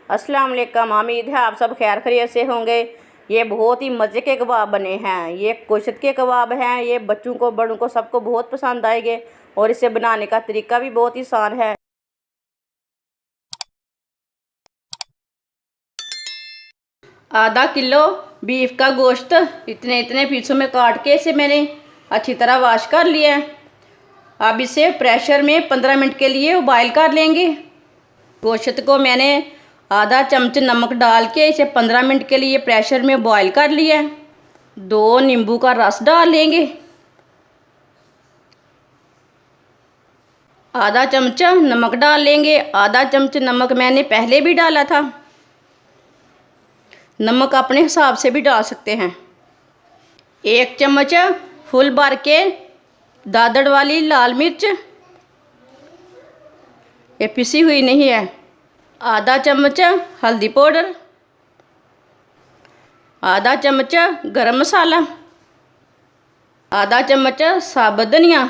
अस्सलाम वालेकुम। उम्मीद है आप सब खैर खैरियत से होंगे। ये बहुत ही मज़े के कबाब बने हैं। ये गोश्त के कबाब हैं। ये बच्चों को बड़ों को सबको बहुत पसंद आएंगे और इसे बनाने का तरीका भी बहुत ही आसान है। आधा किलो बीफ का गोश्त इतने इतने पीसों में काट के इसे मैंने अच्छी तरह वॉश कर लिया है। अब इसे प्रेशर में 15 मिनट के लिए उबाइल कर लेंगे। गोश्त को मैंने आधा चम्मच नमक डाल के इसे 15 मिनट के लिए प्रेशर में बॉईल कर लिया है। 2 नींबू का रस डाल लेंगे। आधा चम्मच नमक डाल लेंगे। आधा चम्मच नमक मैंने पहले भी डाला था। नमक अपने हिसाब से भी डाल सकते हैं। 1 चम्मच फुल भर के दादड़ वाली लाल मिर्च, ये पिसी हुई नहीं है। आधा चम्मच हल्दी पाउडर, आधा चम्मच गरम मसाला, आधा चम्मच साबुत धनिया।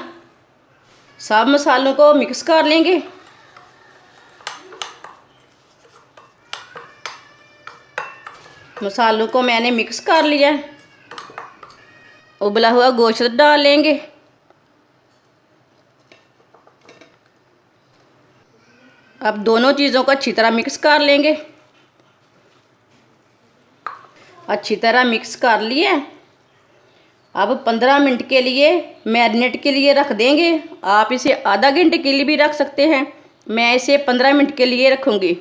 सब मसालों को मिक्स कर लेंगे। मसालों को मैंने मिक्स कर लिया। उबला हुआ गोश्त डाल लेंगे। अब दोनों चीज़ों को अच्छी तरह मिक्स कर लेंगे। अच्छी तरह मिक्स कर लिए। अब 15 मिनट के लिए मैरिनेट के लिए रख देंगे। आप इसे आधा घंटे के लिए भी रख सकते हैं। मैं इसे 15 मिनट के लिए रखूँगी।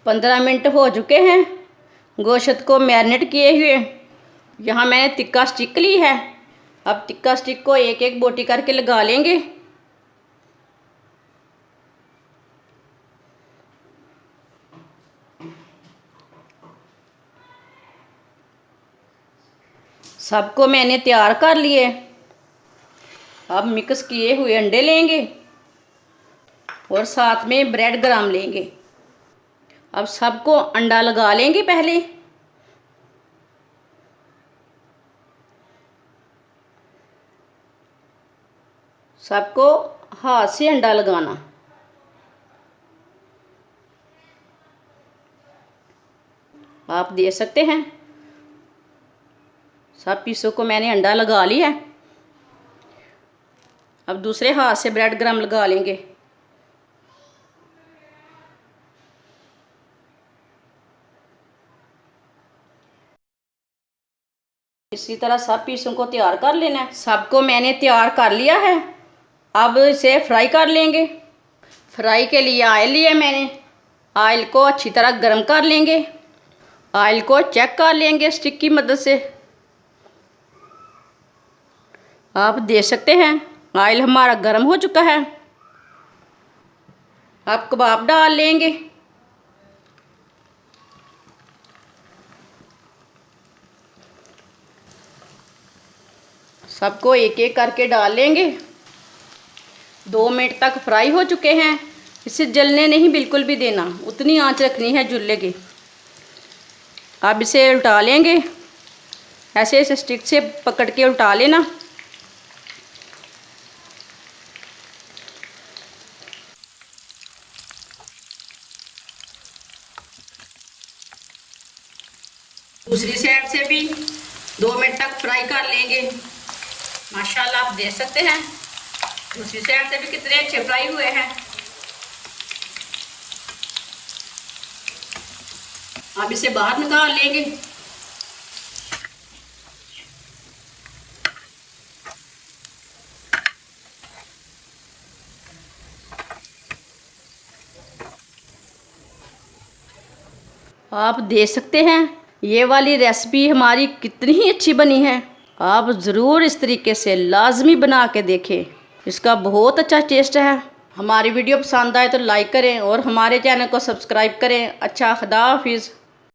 15 मिनट हो चुके हैं गोश्त को मैरिनेट किए हुए। यहाँ मैंने तिक्का स्टिक ली है। अब तिक्का स्टिक को एक एक बोटी करके लगा लेंगे। सबको मैंने तैयार कर लिए। अब मिक्स किए हुए अंडे लेंगे और साथ में ब्रेड ग्राम लेंगे। अब सबको अंडा लगा लेंगे। पहले सबको हाथ से अंडा लगाना। आप दे सकते हैं। सब पीसों को मैंने अंडा लगा लिया है। अब दूसरे हाथ से ब्रेड ग्राम लगा लेंगे। इसी तरह सब पीसों को तैयार कर लेना है। सबको मैंने तैयार कर लिया है। अब इसे फ्राई कर लेंगे। फ्राई के लिए ऑयल लिया मैंने। ऑयल को अच्छी तरह गर्म कर लेंगे। ऑयल को चेक कर लेंगे स्टिक की मदद से। आप देख सकते हैं ऑयल हमारा गर्म हो चुका है। अब कबाब डाल लेंगे। सबको एक एक करके डाल लेंगे। 2 मिनट तक फ्राई हो चुके हैं। इसे जलने नहीं बिल्कुल भी देना, उतनी आंच रखनी है चूल्हे की। अब इसे उल्टा लेंगे। ऐसे ऐसे स्टिक से पकड़ के उल्टा लेना। दूसरी साइड से भी 2 मिनट तक फ्राई कर लेंगे। माशाल्लाह आप देख सकते हैं दूसरी साइड से भी कितने अच्छे फ्राई हुए हैं। अब इसे बाहर निकाल लेंगे। आप देख सकते हैं ये वाली रेसिपी हमारी कितनी ही अच्छी बनी है। आप ज़रूर इस तरीके से लाजमी बना के देखें। इसका बहुत अच्छा टेस्ट है। हमारी वीडियो पसंद आए तो लाइक करें और हमारे चैनल को सब्सक्राइब करें। अच्छा, खुदा हाफिज़।